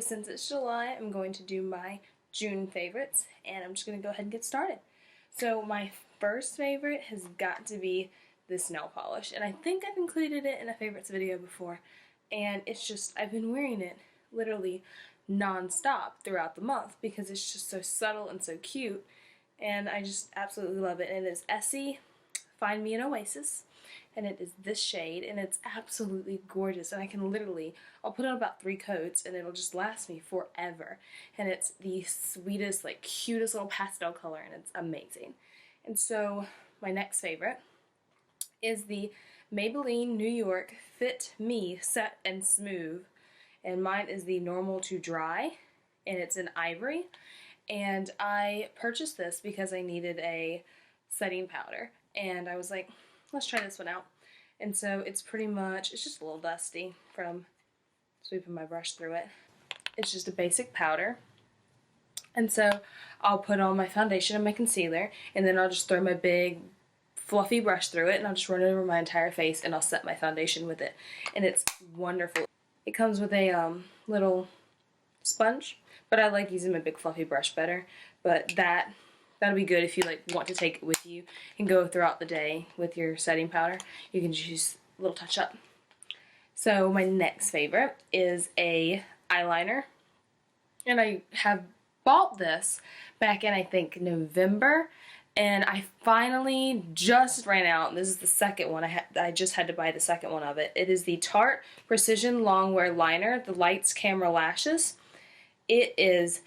since it's July, I'm going to do my June favorites, and I'm just going to go ahead and get started. So my first favorite has got to be this nail polish, and I think I've included it in a favorites video before, and it's just, I've been wearing it literally non-stop throughout the month because it's just so subtle and so cute, and I just absolutely love it. And it is Essie Find Me an Oasis, and it is this shade, and it's absolutely gorgeous, and I can literally, I'll put on about 3 coats and it'll just last me forever, and it's the sweetest, like cutest little pastel color, and it's amazing. And so my next favorite is the Maybelline New York Fit Me Set and Smooth, and mine is the Normal to Dry, and it's in ivory, and I purchased this because I needed a setting powder, and I was like, let's try this one out. And so it's pretty much, it's just a little dusty from sweeping my brush through it. It's just a basic powder. And so I'll put on my foundation and my concealer, and then I'll just throw my big fluffy brush through it, and I'll just run it over my entire face, and I'll set my foundation with it. And it's wonderful. It comes with a little sponge, but I like using my big fluffy brush better. But that'll be good if you like want to take it with you and go throughout the day with your setting powder. You can just use a little touch up. So my next favorite is a eyeliner, and I have bought this back in, I think, November, and I finally just ran out. This is the second one. I just had to buy the second one of it. It is the Tarte Precision Longwear Liner, the Lights Camera Lashes. It is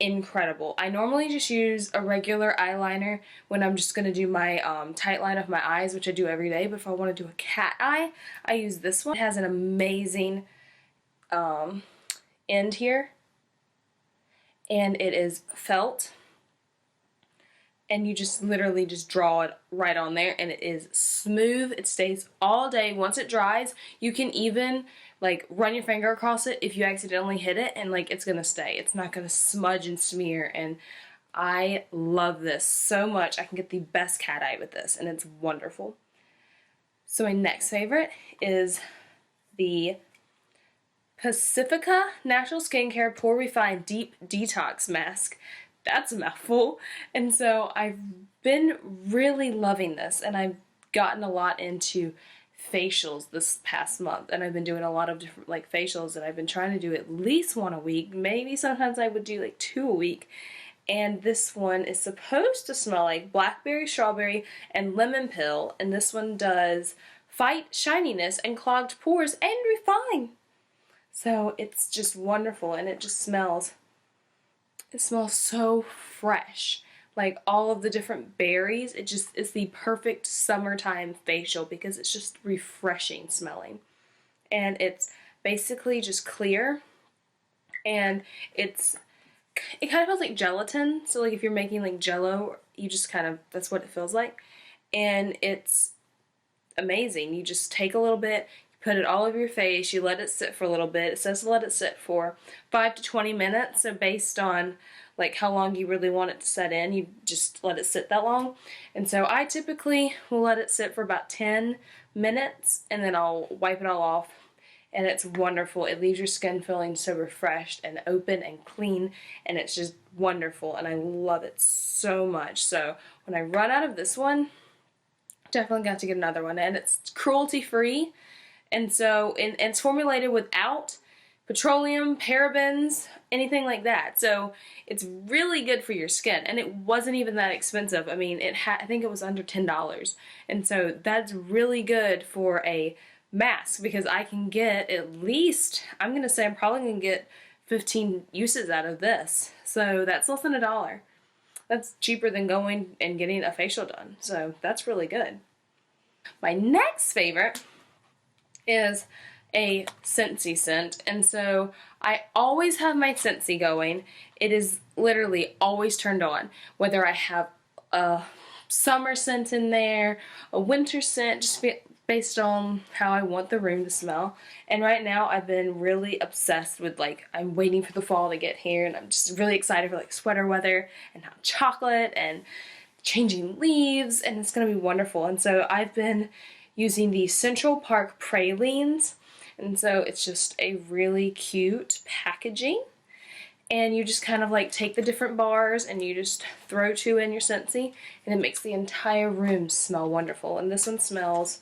incredible. I normally just use a regular eyeliner when I'm just going to do my tight line of my eyes, which I do every day, but if I want to do a cat eye, I use this one. It has an amazing end here, and it is felt, and you just literally just draw it right on there, and it is smooth. It stays all day. Once it dries, you can even like run your finger across it if you accidentally hit it, and like it's gonna stay. It's not gonna smudge and smear, and I love this so much. I can get the best cat eye with this, and it's wonderful. So my next favorite is the Pacifica Natural Skincare Pore Refine Deep Detox Mask. That's a mouthful. And so I've been really loving this, and I've gotten a lot into facials this past month, and I've been doing a lot of different like facials, and I've been trying to do at least 1 a week. Maybe sometimes I would do like 2 a week. And this one is supposed to smell like blackberry, strawberry, and lemon peel, and this one does fight shininess and clogged pores and refine. So it's just wonderful, and it just smells, it smells so fresh. Like all of the different berries, it's the perfect summertime facial because it's just refreshing smelling. And it's basically just clear, and it kind of feels like gelatin. So like if you're making like Jello, you just kind of, that's what it feels like. And it's amazing. You just take a little bit, put it all over your face, you let it sit for a little bit. It says to let it sit for 5 to 20 minutes, so based on like how long you really want it to set in, you just let it sit that long. And so I typically will let it sit for about 10 minutes, and then I'll wipe it all off, and it's wonderful. It leaves your skin feeling so refreshed and open and clean, and it's just wonderful, and I love it so much. So when I run out of this one, definitely got to get another one, and it's cruelty free. And so it's formulated without petroleum, parabens, anything like that. So it's really good for your skin, and it wasn't even that expensive. I mean, I think it was under $10. And so that's really good for a mask because I can get at least, I'm going to say I'm probably going to get 15 uses out of this. So that's less than $1. That's cheaper than going and getting a facial done. So that's really good. My next favorite is a Scentsy scent, and so I always have my Scentsy going. It is literally always turned on, whether I have a summer scent in there, a winter scent, just based on how I want the room to smell. And right now I've been really obsessed with, like, I'm waiting for the fall to get here, and I'm just really excited for like sweater weather and hot chocolate and changing leaves, and it's gonna be wonderful. And so I've been using the Central Park Pralines, And so it's just a really cute packaging. And you just kind of like take the different bars and you just throw 2 in your Scentsy, and it makes the entire room smell wonderful. And this one smells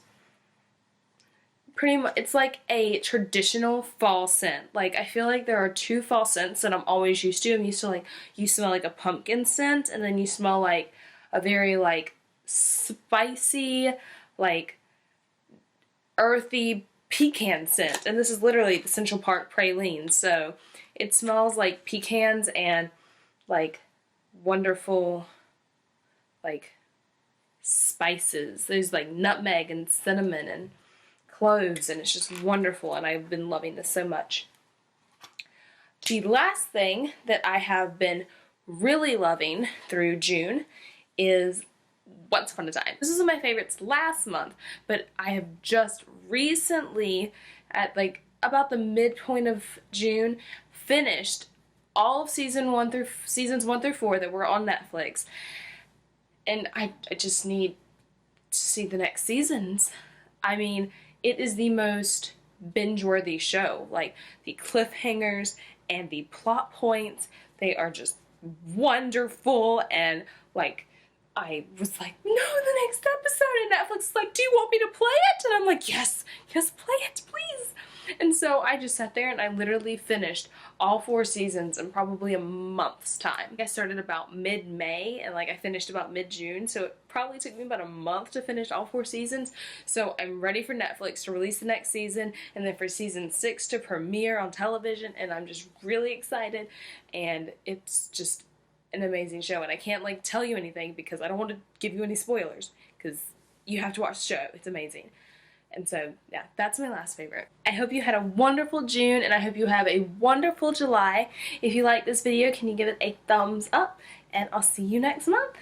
pretty much, it's like a traditional fall scent. Like, I feel like there are 2 fall scents that I'm always used to. I'm used to, like, you smell like a pumpkin scent, and then you smell like a very like spicy, like earthy pecan scent. And this is literally the Central Park Praline. So it smells like pecans and like wonderful like spices. There's like nutmeg and cinnamon and cloves, and it's just wonderful, and I've been loving this so much. The last thing that I have been really loving through June is Once Upon a Time. This was one of my favorites last month, but I have just recently, at like about the midpoint of June, finished all of seasons 1 through 4 that were on Netflix, and I just need to see the next seasons. I mean, it is the most binge-worthy show. Like, the cliffhangers and the plot points, they are just wonderful, and like, I was like, no, the next episode, and Netflix is like, do you want me to play it? And I'm like, yes, play it, please. And so I just sat there and I literally finished all 4 seasons in probably a month's time. I started about mid-May and like I finished about mid-June, so it probably took me about a month to finish all 4 seasons. So I'm ready for Netflix to release the next season, and then for season 6 to premiere on television, and I'm just really excited, and it's just an amazing show. And I can't like tell you anything because I don't want to give you any spoilers, because you have to watch the show. It's amazing. And so, yeah, that's my last favorite. I hope you had a wonderful June, and I hope you have a wonderful July. If you like this video, can you give it a thumbs up? And I'll see you next month.